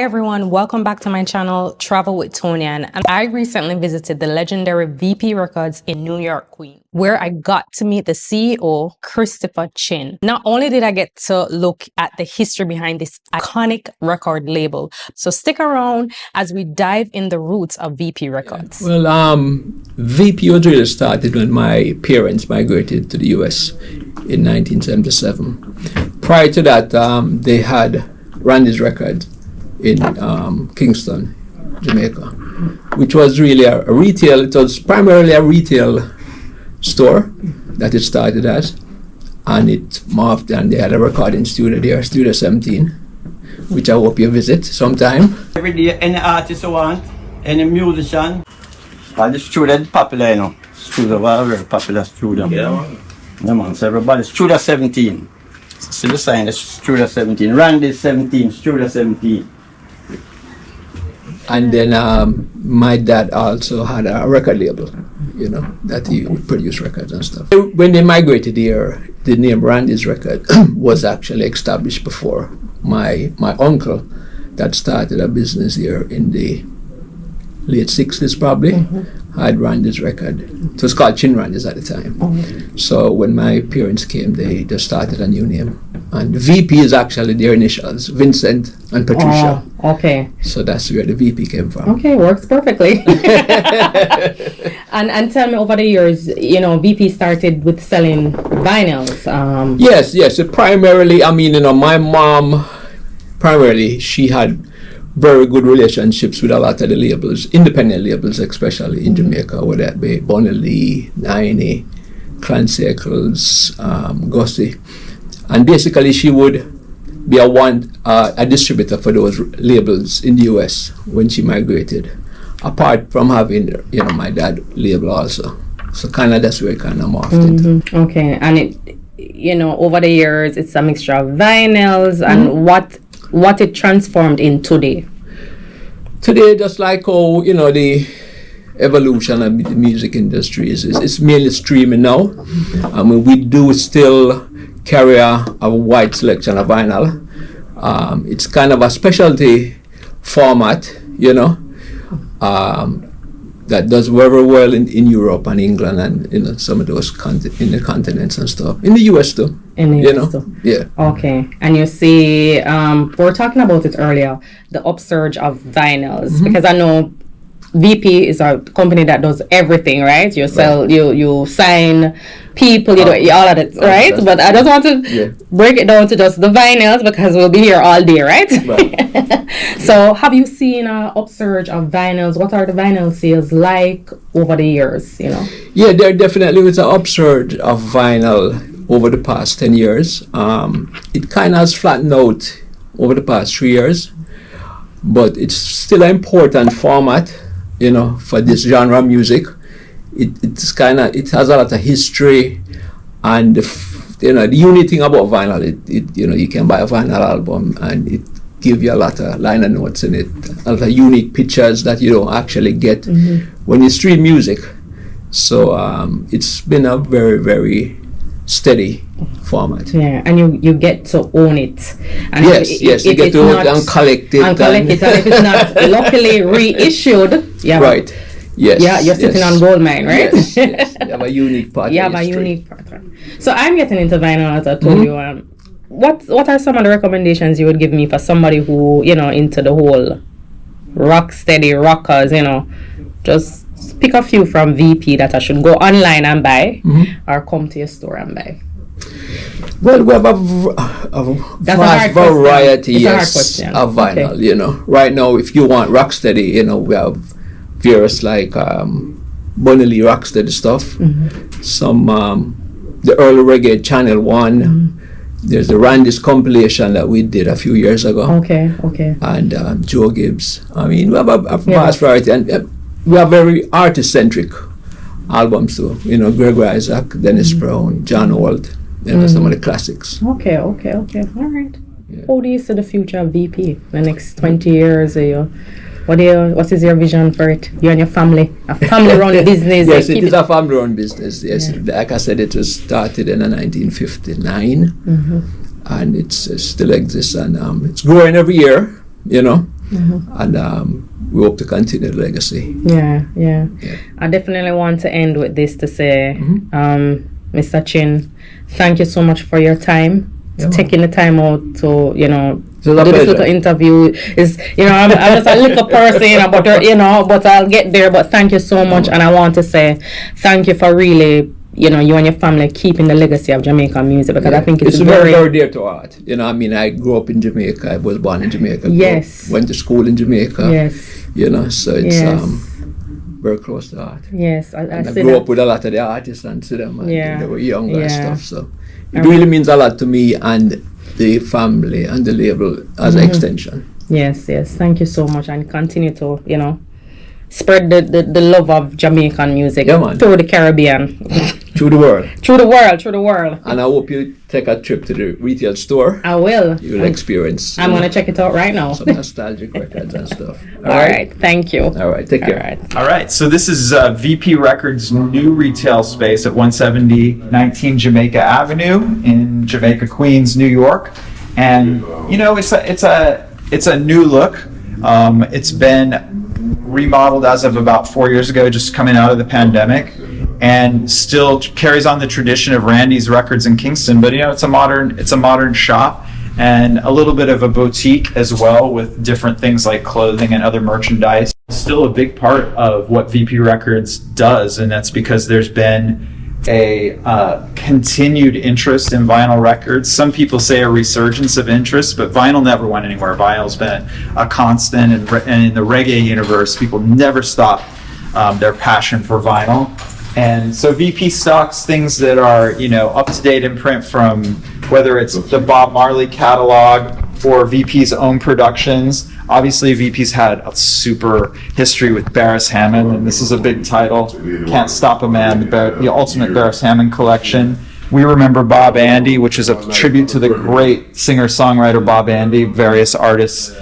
Hi everyone, welcome back to my channel, Travel with Tonian. And I recently visited the legendary VP Records in New York, Queens, where I got to meet the CEO, Christopher Chin. Not only did I get to look at the history behind this iconic record label, so stick around as we dive in the roots of VP Records. Well, VP was really started when my parents migrated to the US in 1977. Prior to that, they had Randy's Records in Kingston, Jamaica, which was really a retail, it was primarily a retail store that it started as, and it morphed and they had a recording studio there, Studio 17, which I hope you visit sometime. Every day, any artist you want, any musician, the studio popular, you know, studio are very popular studio. Yeah, man, so everybody, Studio 17. See the sign, it's Studio 17. Randy 17, Studio 17. And then my dad also had a record label, you know, that he would produce records and stuff. When they migrated here, the name Randy's Record was actually established before my uncle that started a business here in the late 60s probably, had Randy's Record. It was called Chin Randy's at the time. So when my parents came, they just started a new name. And VP is actually their initials, Vincent and Patricia. Oh, okay. So that's where the VP came from. Okay, works perfectly. and tell me, over the years, you know, VP started with selling vinyls. Yes. So primarily, I mean, you know, my mom, primarily, she had very good relationships with a lot of the labels, independent labels, especially in Jamaica, whether that be Bonnie, 90, Clancy Eccles, Gussie. And basically, she would be a distributor for those labels in the US when she migrated, apart from having, you know, my dad label also. So kind of that's where it kind of morphed into. Okay, and it, you know, over the years, it's a mixture of vinyls and what it transformed in today. Today, just like how, you know, the evolution of the music industry is, it's mainly streaming now. I mean, we do still carry a wide selection of vinyl. It's kind of a specialty format, you know, that does very well in Europe and England and, you know, some of those in the continents and stuff. In the US too. In the US too. Yeah. Okay. And you see, we were talking about it earlier, the upsurge of vinyls, because I know VP is a company that does everything, right? You sell, you sign people, you do all of it, right? But I just want to break it down to just the vinyls because we'll be here all day, right? So have you seen an upsurge of vinyls? What are the vinyl sales like over the years, you know? Yeah, there definitely was an upsurge of vinyl over the past 10 years. It kind of has flattened out over the past 3 years, but it's still an important format, you know, for this genre of music. It has a lot of history, and you know, the unique thing about vinyl, you know, you can buy a vinyl album and it gives you a lot of liner notes in it, a lot of unique pictures that you don't actually get when you stream music. So it's been a very, very steady format. Yeah, and you get to own it. And yes, you get to own it and collect it. And if it's not luckily reissued, right. Yes. Yeah, you're sitting on gold mine, right? Yes. You have a unique part. You have a unique part. So I'm getting into vinyl, as I told you. What are some of the recommendations you would give me for somebody who, you know, into the whole rock steady rockers, you know, just pick a few from VP that I should go online and buy or come to your store and buy? Well, we have a vast variety of vinyl, you know. Right now, if you want rocksteady, you know, we have various like Bonnie Lee rocksteady stuff. Some the early reggae Channel 1. There's the Randy's compilation that we did a few years ago. Okay. And Joe Gibbs. I mean, we have a vast variety, and we have very artist-centric albums too. You know, Gregory Isaac, Dennis Brown, John Holt. You know, some of the classics. Okay. All right. Yeah. How do you see the future of VP? The next 20 years, what is your vision for it? You and your family, a family-run business. Yes, it is a family-run business. Yes, like I said, it was started in 1959, and it still exists, and it's growing every year. You know, and we hope to continue the legacy. Yeah. I definitely want to end with this to say, Mr. Chin, thank you so much for your time. Taking the time out to, do this little interview. Is I'm just a little person, but I'll get there. But thank you so much, and I want to say thank you for really, you and your family keeping the legacy of Jamaican music, because I think it's very, very dear to heart. I grew up in Jamaica. I was born in Jamaica. Yes. Went to school in Jamaica. Yes. So it's very close to heart. Yes, I grew up with a lot of the artists and see them, and they were younger and stuff. So it All really means a lot to me and the family and the label as an extension. Yes. Thank you so much, and continue to, spread the love of Jamaican music through the Caribbean. Through the world. Through the world. And I hope you take a trip to the retail store. I will. You'll experience. I'm going to check it out right now. Some nostalgic records and stuff. All right. Thank you. All right. Take care. All right. So this is VP Records' new retail space at 170-19 Jamaica Avenue in Jamaica, Queens, New York. And, it's a new look. It's been remodeled as of about 4 years ago, just coming out of the pandemic, and still carries on the tradition of Randy's Records in Kingston. But it's a modern shop, and a little bit of a boutique as well, with different things like clothing and other merchandise. Still a big part of what VP Records does, and that's because there's been a continued interest in vinyl records. Some people say a resurgence of interest, but vinyl never went anywhere. Vinyl's been a constant, and in the reggae universe, people never stop their passion for vinyl. And so VP stocks things that are, up to date in print, from whether it's the Bob Marley catalog or VP's own productions. Obviously, VP's had a super history with Beres Hammond, and this is a big title. Can't Stop a Man, the ultimate Beres Hammond collection. We Remember Bob Andy, which is a tribute to the great singer-songwriter Bob Andy. Various artists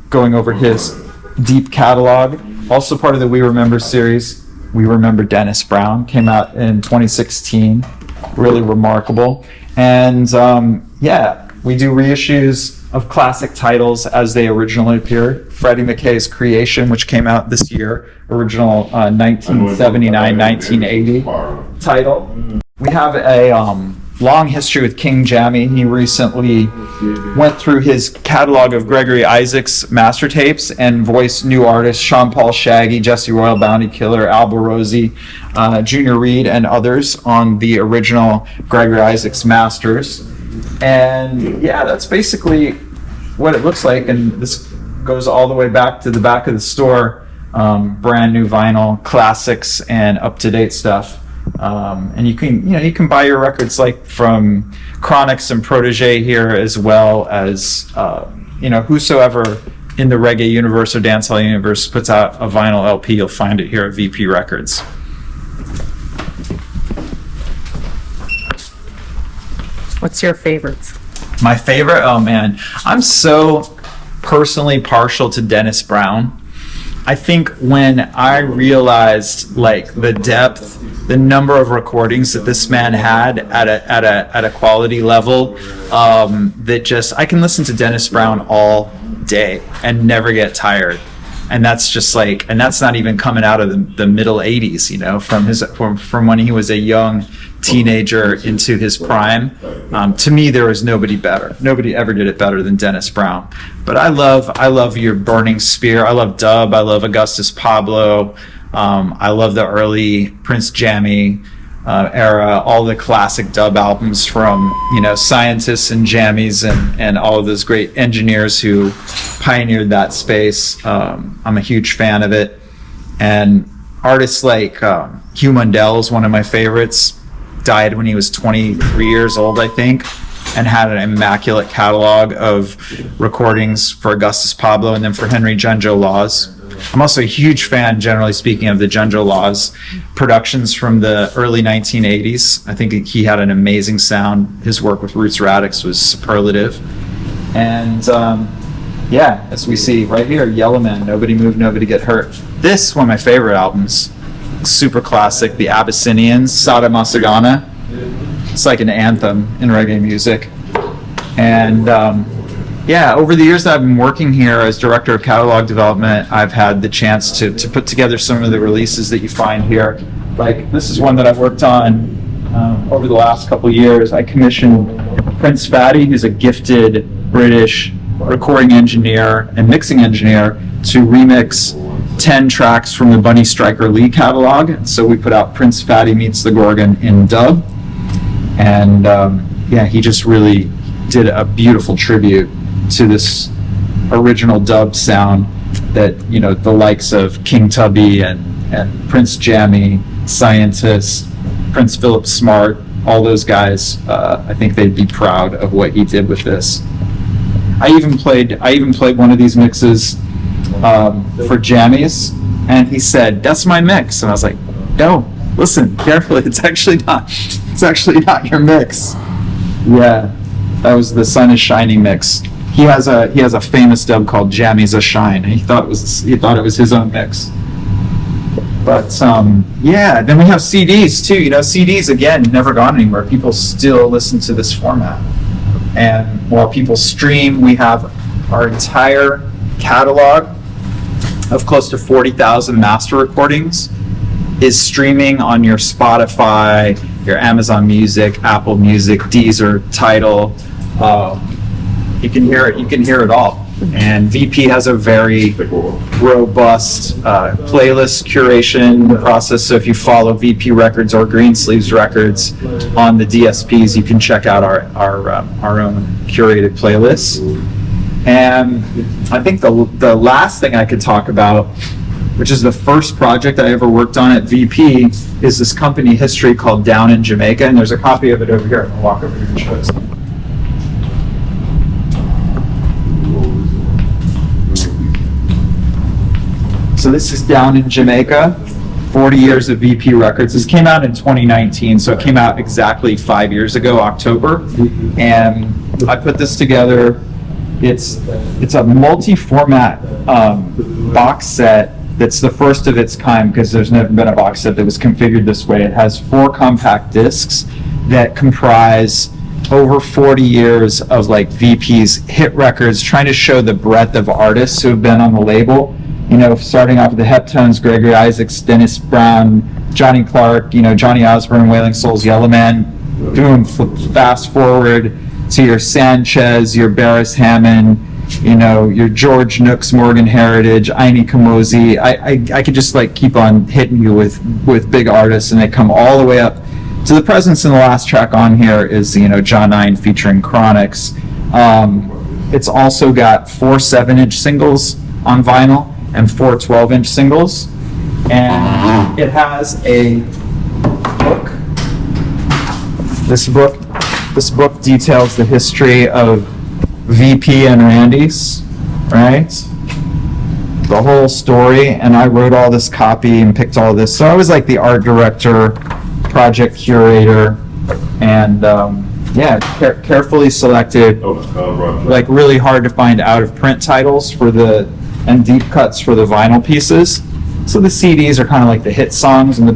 going over his deep catalog. Also part of the We Remember series, We Remember Dennis Brown, came out in 2016. Really remarkable. And we do reissues of classic titles as they originally appeared. Freddie McKay's Creation, which came out this year, original 1979-1980 title. We have a long history with King Jammy. He recently went through his catalog of Gregory Isaacs master tapes and voiced new artists, Sean Paul Shaggy, Jesse Royal, Bounty Killer, Alba Rosie, Junior Reed, and others on the original Gregory Isaacs masters. And that's basically what it looks like. And this goes all the way back to the back of the store. Brand new vinyl, classics, and up-to-date stuff. And you can buy your records like from Chronix and Protege here, as well as whosoever in the reggae universe or dancehall universe puts out a vinyl LP, you'll find it here at VP Records. What's your favorites? My favorite? Oh man, I'm so personally partial to Dennis Brown. I think when I realized the depth, the number of recordings that this man had at a quality level, that just, I can listen to Dennis Brown all day and never get tired. And that's just and that's not even coming out of the middle 80s, from when he was a young teenager into his prime. To me, there was nobody better. Nobody ever did it better than Dennis Brown. But I love your Burning Spear. I love dub. I love Augustus Pablo. I love the early Prince Jammy era, all the classic dub albums from Scientists and Jammies and all of those great engineers who pioneered that space. I'm a huge fan of it. And artists like Hugh Mundell is one of my favorites. Died when he was 23 years old, I think, and had an immaculate catalog of recordings for Augustus Pablo and then for Henry Junjo Laws. I'm also a huge fan, generally speaking, of the Junjo Laws productions from the early 1980s. I think he had an amazing sound. His work with Roots Radix was superlative. And as we see right here, Yellow Man, Nobody Move, Nobody Get Hurt. This is one of my favorite albums. Super classic, The Abyssinians, Sada Masagana. It's like an anthem in reggae music. And yeah, over the years that I've been working here as director of catalog development, I've had the chance to put together some of the releases that you find here. Like, this is one that I've worked on over the last couple of years. I commissioned Prince Fatty, who's a gifted British recording engineer and mixing engineer, to remix 10 tracks from the Bunny Striker Lee catalog. So we put out Prince Fatty Meets the Gorgon in dub. And yeah, he just really did a beautiful tribute to this original dub sound that, you know, the likes of King Tubby and Prince Jammy, Scientist, Prince Philip Smart, all those guys, I think they'd be proud of what he did with this. I even played one of these mixes for Jammies, and he said, "That's my mix," and I was like, "No, listen carefully. It's actually not your mix." Yeah, that was the Sun is Shining mix. He has a famous dub called Jammies a Shine. He thought it was his own mix. But yeah, then we have CDs too. You know, CDs again never gone anywhere. People still listen to this format. And while people stream, we have our entire catalog of close to 40,000 master recordings is streaming on your Spotify, your Amazon Music, Apple Music, Deezer, Tidal. You can hear it all. And VP has a very robust playlist curation process. So if you follow VP Records or Greensleeves Records on the DSPs, you can check out our own curated playlists. And I think the last thing I could talk about, which is the first project I ever worked on at VP, is this company history called Down in Jamaica. And there's a copy of it over here. I'll walk over here and show it to you. So this is Down in Jamaica, 40 years of VP Records. This came out in 2019, so it came out exactly 5 years ago, October. And I put this together. It's a multi-format box set that's the first of its kind, because there's never been a box set that was configured this way. It has 4 compact discs that comprise over 40 years of like VP's hit records, trying to show the breadth of artists who have been on the label. You know, starting off with the Heptones, Gregory Isaacs, Dennis Brown, Johnny Clark, you know, Johnny Osborne, Wailing Souls, Yellow Man. Boom, fast forward to your Sanchez, your Barris Hammond, you know, your George Nooks, Morgan Heritage, Aini Kamosi. I could just like keep on hitting you with big artists, and they come all the way up to the presence. In the last track on here is, you know, John 9 featuring Chronics. It's also got 4 7-inch singles on vinyl and 4 12-inch singles, and it has a book. This book details the history of VP and Randy's, right? The whole story, and I wrote all this copy and picked all this. So I was like the art director, project curator, and yeah, carefully selected, like really hard to find out of print titles and deep cuts for the vinyl pieces. So the CDs are kind of like the hit songs and the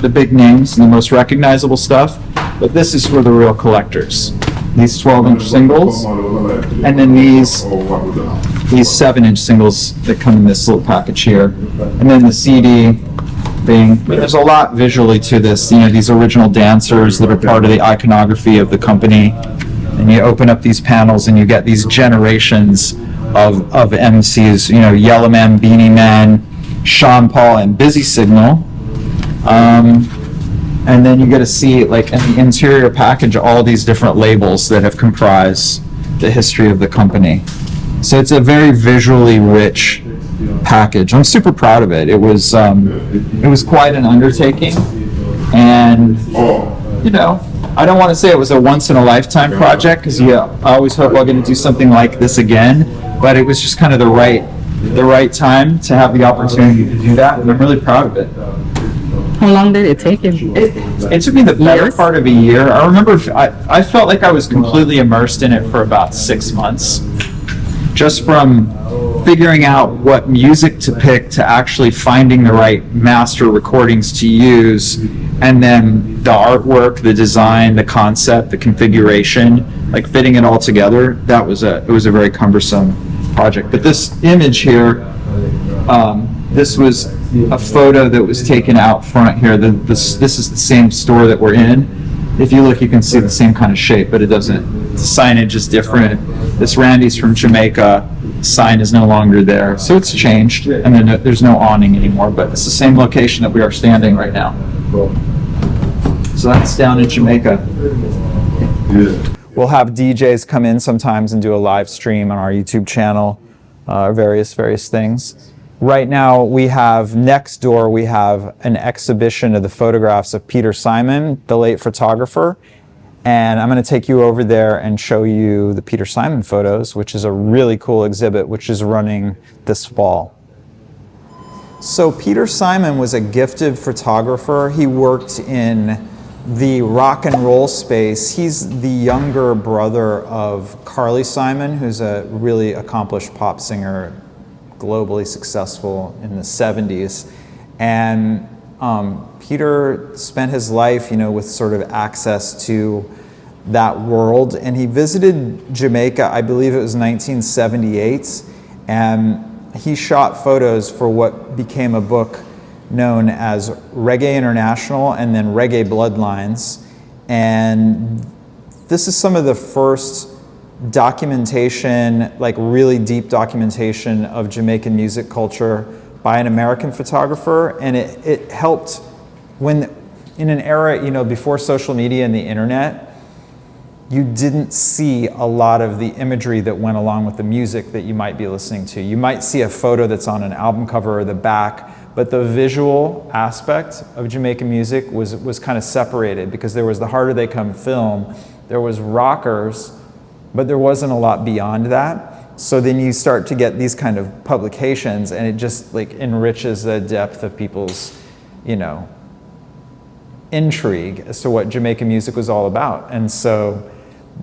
big names and the most recognizable stuff. But this is for the real collectors. These 12-inch singles, and then these 7-inch singles that come in this little package here. And then the CD thing. I mean, there's a lot visually to this. You know, these original dancers that are part of the iconography of the company. And you open up these panels and you get these generations of MCs, you know, Yellow Man, Beanie Man, Sean Paul, and Busy Signal. And then you get to see, like, in the interior package, all these different labels that have comprised the history of the company. So it's a very visually rich package. I'm super proud of it. It was quite an undertaking, and you know, I don't want to say it was a once-in-a-lifetime project, because I always hope I'm going to do something like this again, but it was just kind of the right time to have the opportunity to do that, and I'm really proud of it. How long did it take you? It took me the better part of a year. I remember I felt like I was completely immersed in it for about 6 months, just from figuring out what music to pick to actually finding the right master recordings to use, and then the artwork, the design, the concept, the configuration, like fitting it all together, it was a very cumbersome project. But this image here, this was a photo that was taken out front here. This is the same store that we're in. If you look, you can see the same kind of shape, but it doesn't. The signage is different. This Randy's from Jamaica sign is no longer there, so it's changed, and then there's no awning anymore, but it's the same location that we are standing right now. So that's down in Jamaica. We'll have DJs come in sometimes and do a live stream on our YouTube channel, various things. Right now we have next door, we have an exhibition of the photographs of Peter Simon, the late photographer. And I'm going to take you over there and show you the Peter Simon photos, which is a really cool exhibit, which is running this fall. So Peter Simon was a gifted photographer. He worked in the rock and roll space. He's the younger brother of Carly Simon, who's a really accomplished pop singer, globally successful in the 70s. And Peter spent his life, with sort of access to that world, and he visited Jamaica, I believe it was 1978, and he shot photos for what became a book known as Reggae International and then Reggae Bloodlines. And this is some of the first documentation, like really deep documentation of Jamaican music culture by an American photographer, and it helped when, in an era, before social media and the internet, you didn't see a lot of the imagery that went along with the music that you might be listening to. You might see a photo that's on an album cover or the back, but the visual aspect of Jamaican music was kind of separated, because there was the Harder They Come film, there was rockers, but there wasn't a lot beyond that. So then you start to get these kind of publications, and it just like enriches the depth of people's, intrigue as to what Jamaican music was all about. And so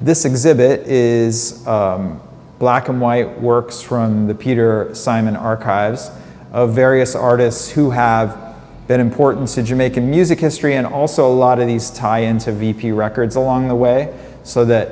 this exhibit is black and white works from the Peter Simon archives of various artists who have been important to Jamaican music history, and also a lot of these tie into VP Records along the way, so that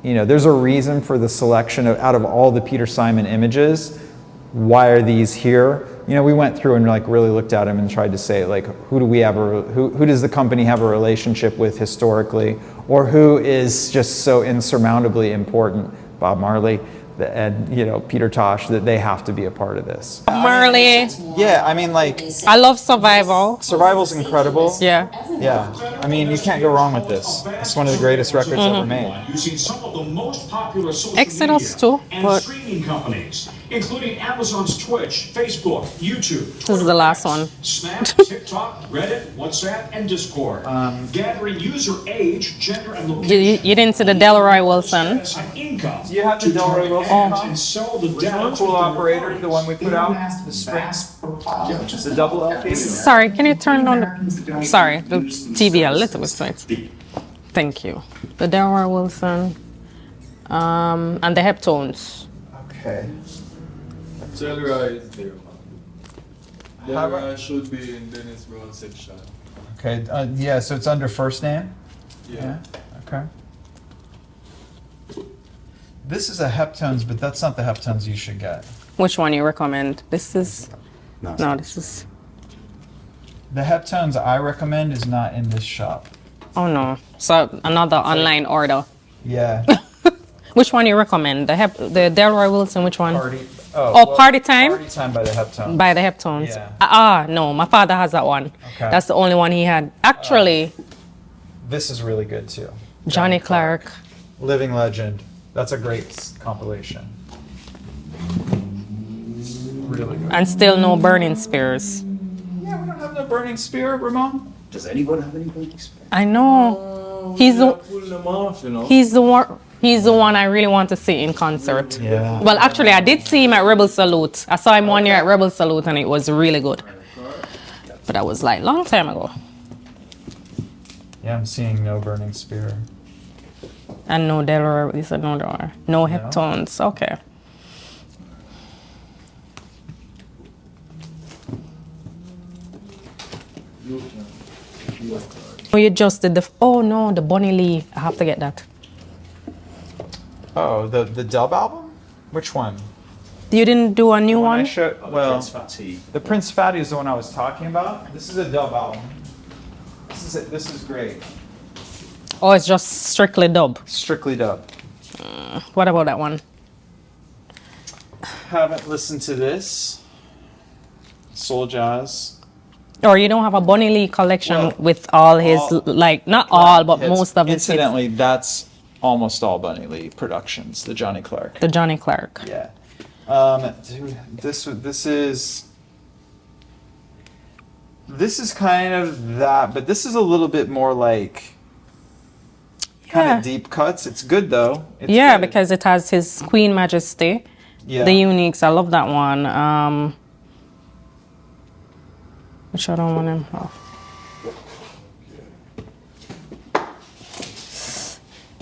there's a reason for the selection out of all the Peter Simon images. Why are these here? We went through and really looked at them and tried to say, who does the company have a relationship with historically, or who is just so insurmountably important, Bob Marley and Peter Tosh, that they have to be a part of this. Marley. Yeah, I love Survival. Survival's incredible. Yeah. Yeah, you can't go wrong with this. It's one of the greatest records ever made. Using some of the most popular social Exodus media too, and but streaming companies, including Amazon's Twitch, Facebook, YouTube, this is the last one. Snap, TikTok, Reddit, WhatsApp, and Discord. Gathering user age, gender, and location. You didn't see the Delroy Wilson. And income. Do you have the Delroy Wilson? And sell the data. Cool operator, the one we put out, the spring, the double LP. Sorry, can you turn on the... Sorry, the TV a little bit straight. Thank you. The Delroy Wilson and the Heptones. Okay. Delroy is there, man. Delroy should be in Dennis Brown section. Okay, yeah, so it's under first name? Yeah. Okay. This is a Heptones, but that's not the Heptones you should get. Which one you recommend? This is... No, this is... The Heptones I recommend is not in this shop. Oh no. So another online order. Yeah. Which one you recommend? The Delroy Wilson, which one? Party Time? Party Time by the Heptones. By the Heptones. Yeah. No, my father has that one. Okay. That's the only one he had. Actually, this is really good too. Johnny Clark. Living Legend. That's a great compilation. Really good. And still no Burning Spears. Yeah, we don't have no Burning Spear, Ramon. Does anyone have any Burning Spear? I know. He's Pulling them off, He's the one. He's the one I really want to see in concert. Yeah. Well, actually, I did see him at Rebel Salute. I saw him 1 year at Rebel Salute, and it was really good. But that was long time ago. Yeah, I'm seeing no Burning Spear. And no Delroy. You said no Delroy. No Heptones. Okay. Oh, you just did the. Oh no, the Bonnie Lee. I have to get that. Oh, the dub album? Which one? You didn't do a new One I one? showed, well, Prince Fatty. the Prince Fatty is the one I was talking about. This is a dub album. This is great. Oh, it's just strictly dub. Strictly dub. What about that one? Haven't listened to this. Soul jazz. Or you don't have a Bonnie Lee collection Well, with all his, like, not all, but Hits. most of his hits. Incidentally, that's almost all Bunny Lee productions. The Johnny Clark. The Johnny Clark. Yeah. Dude, this is kind of that, but this is a little bit more like kind Yeah. of deep cuts. It's good though. It's Yeah, good. because it has his Queen Majesty. yeah. The Uniques, I love that one. Which I don't want him off.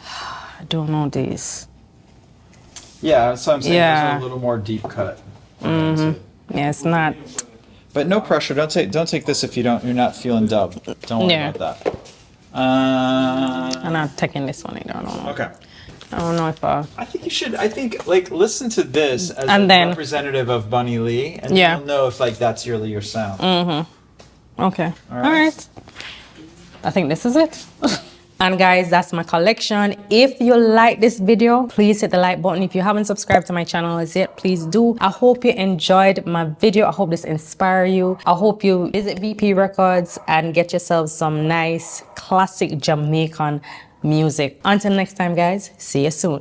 I don't know these. Yeah, so I'm saying Yeah. there's a little more deep cut. Yeah, it's not. But no pressure. Don't take this if you're not feeling dub. Don't worry Yeah. about that. I'm not taking this one either. I don't know. Okay. I don't know if I think you should. I think like listen to this as And a then- representative of Bunny Lee, and Yeah. you'll know if like that's really your sound. Okay. All All right. right. I think this is it. And guys, that's my collection. If you like this video, please hit the like button. If you haven't subscribed to my channel as yet, please do. I hope you enjoyed my video. I hope this inspires you. I hope you visit VP Records and get yourself some nice classic Jamaican music. Until next time, guys, see you soon.